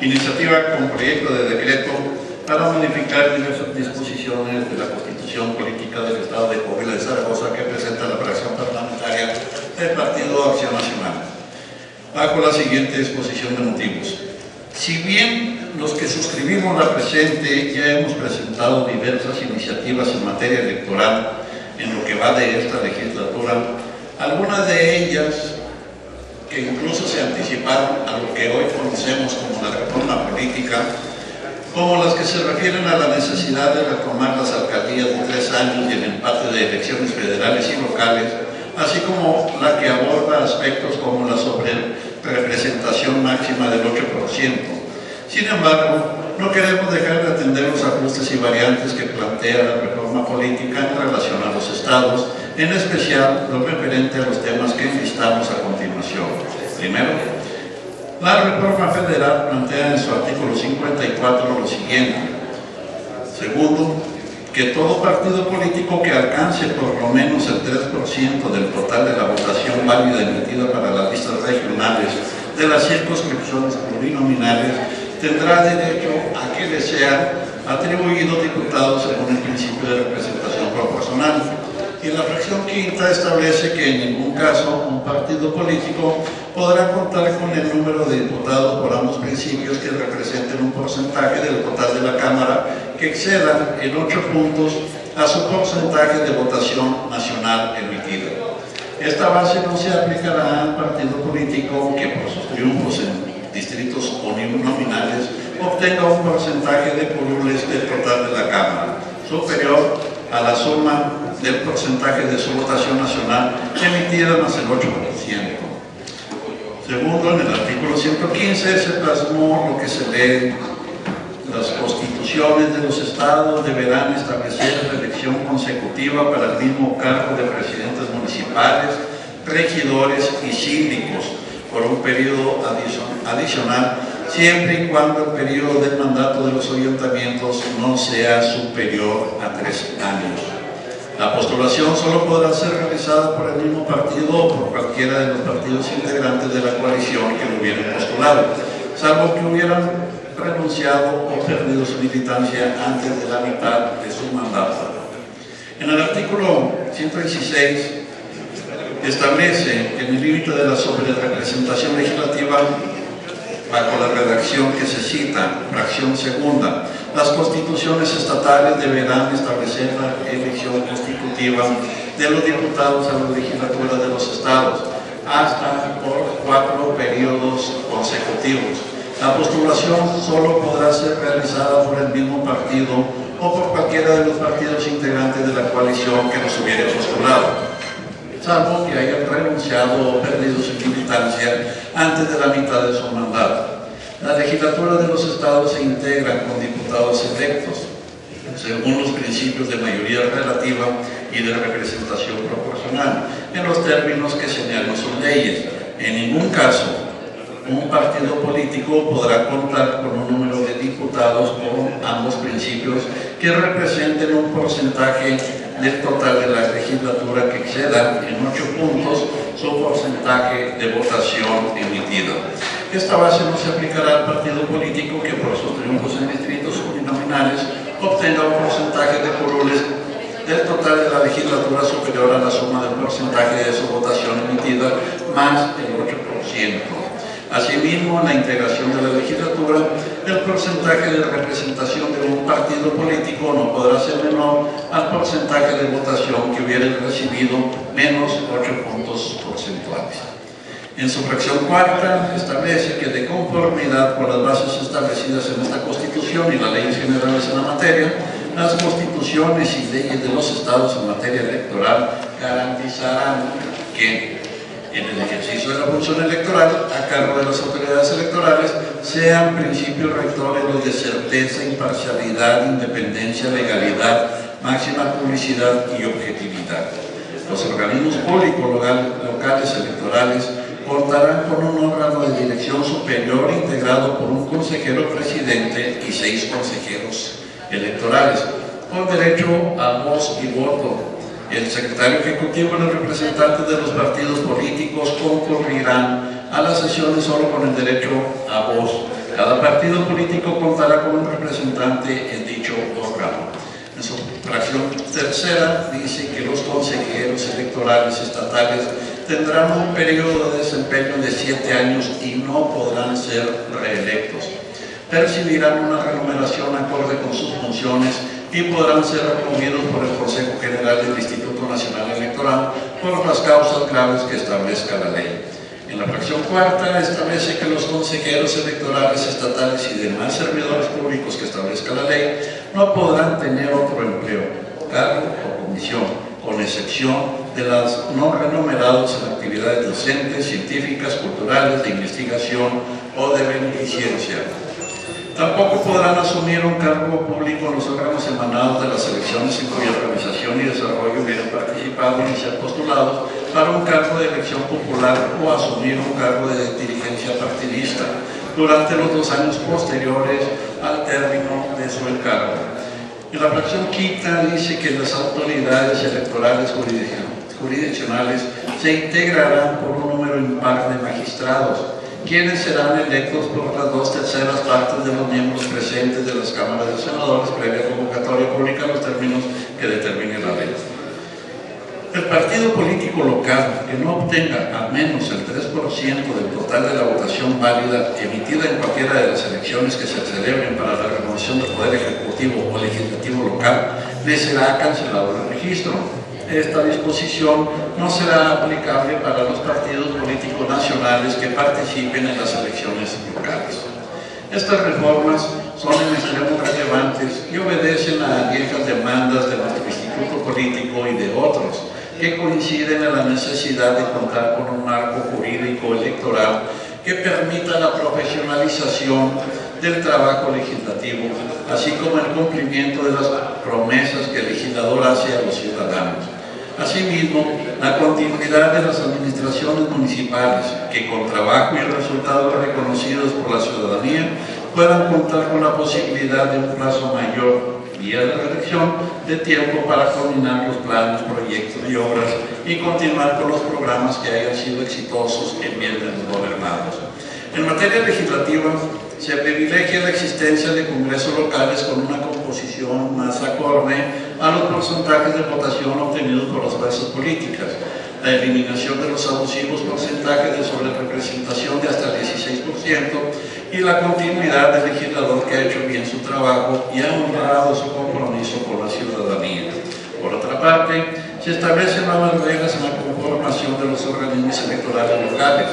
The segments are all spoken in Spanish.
Iniciativa con proyecto de decreto para modificar diversas disposiciones de la Constitución Política del Estado de Coahuila de Zaragoza que presenta la fracción parlamentaria del Partido Acción Nacional. Bajo la siguiente exposición de motivos. Si bien los que suscribimos la presente ya hemos presentado diversas iniciativas en materia electoral en lo que va de esta legislatura, algunas de ellas que incluso se anticiparon a lo que hoy conocemos como la reforma política, como las que se refieren a la necesidad de retomar las alcaldías de 3 años y el empate de elecciones federales y locales, así como la que aborda aspectos como la sobrerepresentación máxima del 8%. Sin embargo, no queremos dejar de atender los ajustes y variantes que plantea la reforma política en relación a los estados, en especial lo referente a los temas que enlistamos a continuación. Primero, la reforma federal plantea en su artículo 54 lo siguiente. Segundo, que todo partido político que alcance por lo menos el 3% del total de la votación válida emitida para las listas regionales de las circunscripciones plurinominales tendrá derecho a que le sean atribuidos diputados según el principio de representación proporcional. Y la fracción quinta establece que en ningún caso un partido político podrá contar con el número de diputados por ambos principios que representen un porcentaje del total de la Cámara que excedan en 8 puntos a su porcentaje de votación nacional emitida. Esta base no se aplicará al partido político que por sus triunfos en distritos uninominales obtenga un porcentaje de curules del total de la Cámara superior a la suma del porcentaje de su votación nacional emitida más el 8%. Segundo, en el artículo 115 se plasmó lo que se lee: las constituciones de los estados deberán establecer reelección consecutiva para el mismo cargo de presidentes municipales, regidores y síndicos por un periodo adicional, siempre y cuando el periodo del mandato de los ayuntamientos no sea superior a 3 años. La postulación solo podrá ser realizada por el mismo partido o por cualquiera de los partidos integrantes de la coalición que lo hubieran postulado, salvo que hubieran renunciado o perdido su militancia antes de la mitad de su mandato. En el artículo 116 establece que en el límite de la sobrerepresentación legislativa, bajo la redacción que se cita, fracción segunda, las constituciones estatales deberán establecer la elección constitutiva de los diputados a la legislatura de los estados, hasta por 4 periodos consecutivos. La postulación solo podrá ser realizada por el mismo partido o por cualquiera de los partidos integrantes de la coalición que los hubiera postulado, salvo que hayan renunciado o perdido su militancia antes de la mitad de su mandato. La legislatura de los estados se integra con diputados electos según los principios de mayoría relativa y de representación proporcional, en los términos que señalan sus leyes. En ningún caso un partido político podrá contar con un número de diputados por ambos principios que representen un porcentaje del total de la legislatura que exceda en 8 puntos su porcentaje de votación emitida. Esta base no se aplicará al partido político que por sus triunfos en distritos uninominales obtenga un porcentaje de curules del total de la legislatura superior a la suma del porcentaje de su votación emitida más el 8%. Asimismo, en la integración de la legislatura, el porcentaje de representación de un partido político no podrá ser menor al porcentaje de votación que hubiera recibido menos 8 puntos porcentuales. En su fracción cuarta, establece que de conformidad con las bases establecidas en esta Constitución y las leyes generales en la materia, las constituciones y leyes de los estados en materia electoral garantizarán que en el ejercicio de la función electoral a cargo de las autoridades electorales sean principios rectores los de certeza, imparcialidad, independencia, legalidad, máxima publicidad y objetividad. Los organismos públicos locales electorales contarán con un órgano de dirección superior integrado por un consejero presidente y 6 consejeros electorales, con derecho a voz y voto. El secretario ejecutivo y los representantes de los partidos políticos concurrirán a las sesiones solo con el derecho a voz. Cada Cada partido político contará con un representante en dicho órgano. En su fracción tercera dice que los consejeros electorales estatales tendrán un periodo de desempeño de 7 años y no podrán ser reelectos. Percibirán una remuneración acorde con sus funciones y podrán ser removidos por el Consejo General del Instituto Nacional Electoral por las causas graves que establezca la ley. En la fracción cuarta establece que los consejeros electorales estatales y demás servidores públicos que establezca la ley no podrán tener otro empleo, cargo o comisión, con excepción de los no remunerados en actividades docentes, científicas, culturales, de investigación o de beneficencia. Tampoco podrán asumir un cargo público en los órganos emanados de las elecciones en cuya organización y desarrollo hubieran participado y ser postulados para un cargo de elección popular o asumir un cargo de dirigencia partidista durante los 2 años posteriores al término de su encargo. Y la fracción quinta dice que las autoridades electorales jurisdiccionales se integrarán por un número impar de magistrados, quienes serán electos por las 2/3 partes de los miembros presentes de las cámaras de senadores previa convocatoria pública en los términos que determine la ley. El partido político local que no obtenga al menos el 3% del total de la votación válida emitida en cualquiera de las elecciones que se celebren para la renovación del Poder Ejecutivo o Legislativo local, le será cancelado el registro. Esta disposición no será aplicable para los partidos políticos nacionales que participen en las elecciones locales. Estas reformas son en extremo relevantes y obedecen a viejas demandas de nuestro Instituto Político y de otros, que coinciden en la necesidad de contar con un marco jurídico electoral que permita la profesionalización del trabajo legislativo, así como el cumplimiento de las promesas que el legislador hace a los ciudadanos. Asimismo, la continuidad de las administraciones municipales, que con trabajo y resultados reconocidos por la ciudadanía, puedan contar con la posibilidad de un plazo mayor, vía de reelección, de tiempo para culminar los planes, proyectos y obras y continuar con los programas que hayan sido exitosos en bien de los gobernados. En materia legislativa, se privilegia la existencia de congresos locales con una composición más acorde a los porcentajes de votación obtenidos por las fuerzas políticas, la eliminación de los abusivos porcentajes de sobrerepresentación de hasta el 16% y la continuidad del legislador que ha hecho bien su trabajo y ha honrado su compromiso con la ciudadanía. Por otra parte, se establecen nuevas reglas en la conformación de los organismos electorales locales,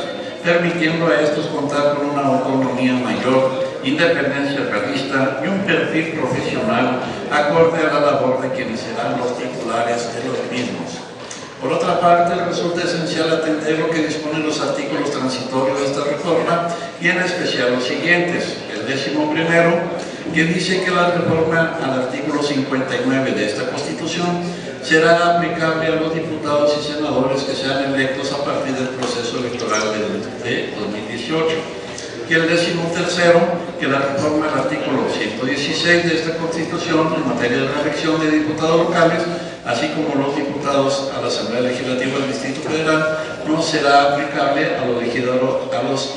permitiendo a estos contar con una autonomía mayor, independencia realista y un perfil profesional acorde a la labor de quienes serán los titulares de los mismos. Por otra parte, resulta esencial atender lo que disponen los artículos transitorios de esta reforma y en especial los siguientes. El 11º, que dice que la reforma al artículo 59 de esta Constitución será aplicable a los diputados y senadores que sean electos a partir del proceso electoral de 2018. Y el 13º, que la reforma al artículo 116 de esta Constitución en materia de reelección de diputados locales, así como los diputados a la Asamblea Legislativa del Distrito Federal, no será aplicable a los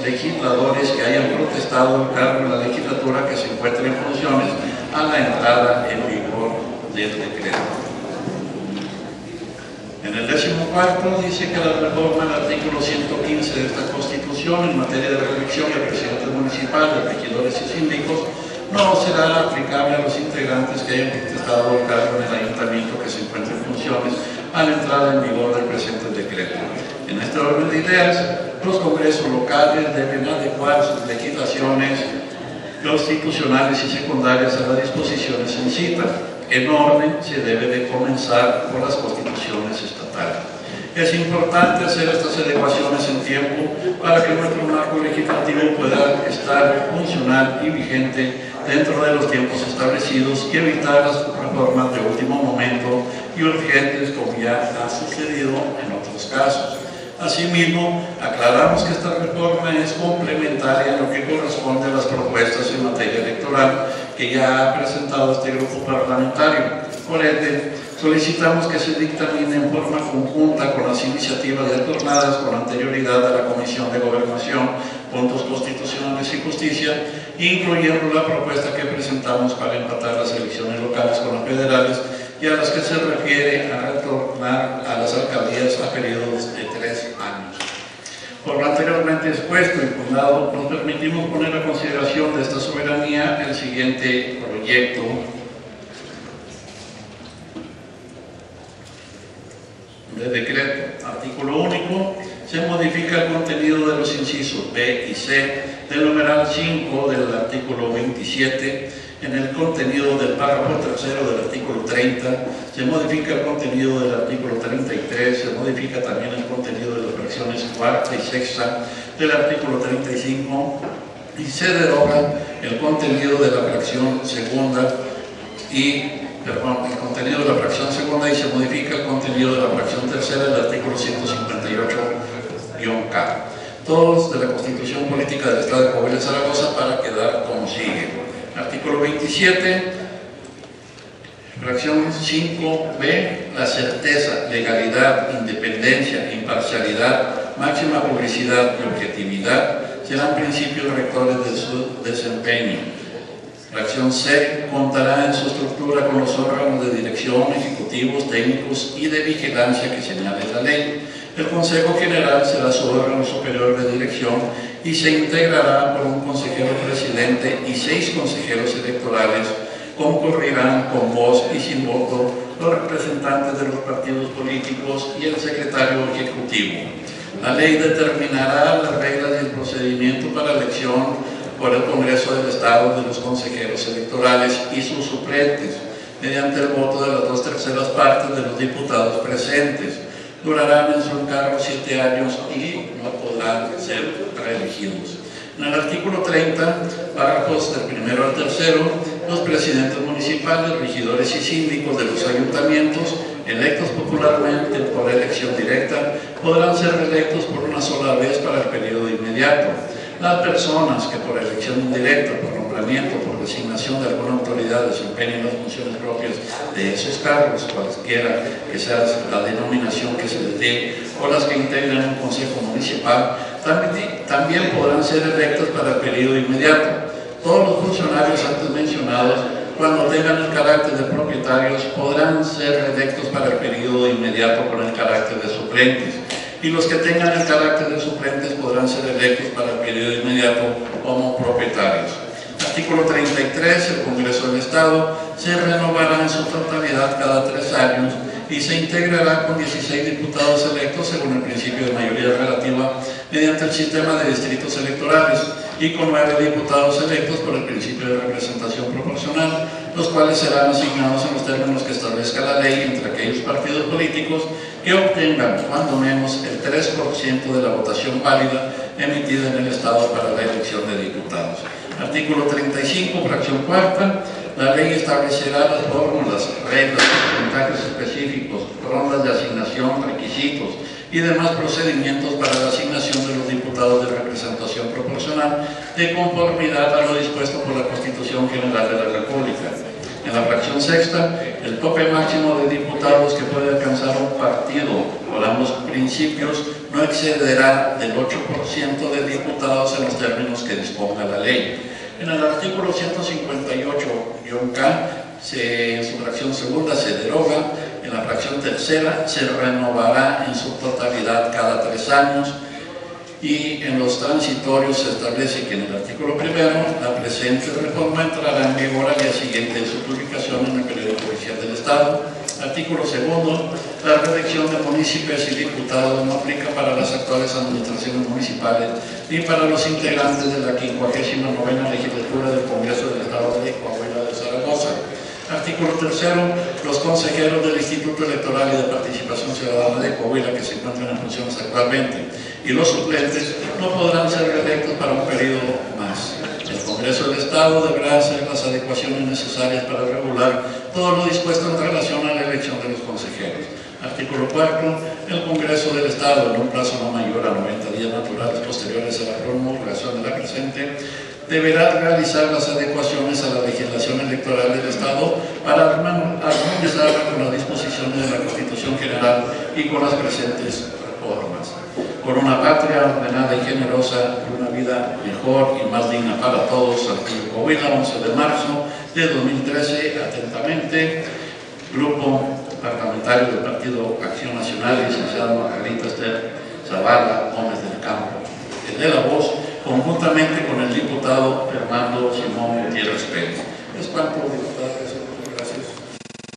legisladores que hayan protestado el cargo en la legislatura que se encuentren en funciones a la entrada en vigor del decreto. En el 14º dice que la reforma al artículo 115 de esta Constitución en materia de reelección de presidentes municipales, regidores y síndicos no será aplicable a los integrantes que hayan protestado el cargo en el ayuntamiento que se encuentre en funciones a la entrada en vigor del presente decreto. En este orden de ideas, los congresos locales deben adecuar sus legislaciones constitucionales y secundarias a las disposiciones en cita. En orden se debe de comenzar por las constituciones estatales. Es importante hacer estas adecuaciones en tiempo para que nuestro marco legislativo pueda estar funcional y vigente dentro de los tiempos establecidos y evitar las reformas de último momento y urgentes como ya ha sucedido en otros casos. Asimismo, aclaramos que esta reforma es complementaria a lo que corresponde a las propuestas en materia electoral que ya ha presentado este grupo parlamentario. Por ende, Solicitamos que se dictamine en forma conjunta con las iniciativas ya tornadas con anterioridad a la Comisión de Gobernación, Puntos Constitucionales y Justicia, incluyendo la propuesta que presentamos para empatar las elecciones locales con las federales y a las que se refiere a retornar a las alcaldías a periodos de 3 años. Por lo anteriormente expuesto y fundado, nos permitimos poner a consideración de esta soberanía el siguiente proyecto de decreto. Artículo único. Se modifica el contenido de los incisos B y C del numeral 5 del artículo 27. En el contenido del párrafo tercero del artículo 30, se modifica el contenido del artículo 33, se modifica también el contenido de las fracciones cuarta y sexta del artículo 35 y se deroga el contenido de la fracción segunda el contenido de la fracción segunda y se modifica el contenido de la fracción tercera del artículo 158-K. Todos de la Constitución Política del Estado de Coahuila y Zaragoza para quedar como sigue. Artículo 27, fracción 5B, la certeza, legalidad, independencia, imparcialidad, máxima publicidad y objetividad serán principios rectores de su desempeño. Fracción C, contará en su estructura con los órganos de dirección, ejecutivos, técnicos y de vigilancia que señale la ley. El Consejo General será su órgano superior de dirección y se integrará por un consejero presidente y 6 consejeros electorales. Concurrirán con voz y sin voto los representantes de los partidos políticos y el secretario ejecutivo. La ley determinará las reglas y el procedimiento para elección por el Congreso del Estado de los consejeros electorales y sus suplentes, mediante el voto de las 2/3 partes de los diputados presentes. Durarán en su encargo 7 años y no podrán ser reelegidos. En el artículo 30, párrafos del primero al tercero, los presidentes municipales, regidores y síndicos de los ayuntamientos, electos popularmente por elección directa, podrán ser reelectos por una sola vez para el periodo inmediato. Las personas que por elección indirecta, por nombramiento, por designación de alguna autoridad desempeñen las funciones propias de esos cargos, cualquiera que sea la denominación que se les dé, o las que integran un consejo municipal, también podrán ser electos para el periodo inmediato. Todos los funcionarios antes mencionados, cuando tengan el carácter de propietarios, podrán ser electos para el periodo inmediato con el carácter de suplentes. Y los que tengan el carácter de suplentes podrán ser electos para el periodo inmediato como propietarios. Artículo 33. El Congreso del Estado se renovará en su totalidad cada 3 años y se integrará con 16 diputados electos según el principio de mayoría relativa mediante el sistema de distritos electorales y con 9 diputados electos por el principio de representación proporcional, los cuales serán asignados en los términos que establezca la ley entre aquellos partidos políticos que obtengan cuando menos el 3% de la votación válida emitida en el Estado para la elección de diputados. Artículo 35, fracción cuarta. La ley establecerá las fórmulas, reglas, porcentajes específicos, rondas de asignación, requisitos y demás procedimientos para la asignación de los diputados de representación proporcional de conformidad a lo dispuesto por la Constitución General de la República. En la fracción sexta, el tope máximo de diputados que puede alcanzar un partido por ambos principios no excederá del 8% de diputados en los términos que disponga la ley. En el artículo 158-K, en su fracción segunda se deroga, en la fracción tercera se renovará en su totalidad cada 3 años y en los transitorios se establece que en el artículo primero la presente reforma entrará en vigor al día siguiente de su publicación en el periódico oficial del Estado. Artículo segundo, la reelección de municipios y diputados no aplica para las actuales administraciones municipales ni para los integrantes de la 59ª legislatura del Congreso del Estado de Coahuila de Zaragoza. Artículo tercero, los consejeros del Instituto Electoral y de Participación Ciudadana de Coahuila que se encuentran en funciones actualmente y los suplentes no podrán ser reelectos para un periodo más. El Congreso del Estado deberá hacer las adecuaciones necesarias para regular todo lo dispuesto en relación a la elección de los consejeros. Artículo 4. El Congreso del Estado, en un plazo no mayor a 90 días naturales posteriores a la promulgación de la presente, deberá realizar las adecuaciones a la legislación electoral del Estado para armonizarla con las disposiciones de la Constitución General y con las presentes reformas. Por una patria ordenada y generosa y una vida mejor y más digna para todos, aquí Coahuila, 11 de marzo de 2013, atentamente, Grupo Parlamentario del Partido Acción Nacional, licenciada Margarita Esther Zavala Gómez del Campo, el de la voz, conjuntamente con el diputado Fernando Simón Gutiérrez Pérez. Es cuanto, diputado.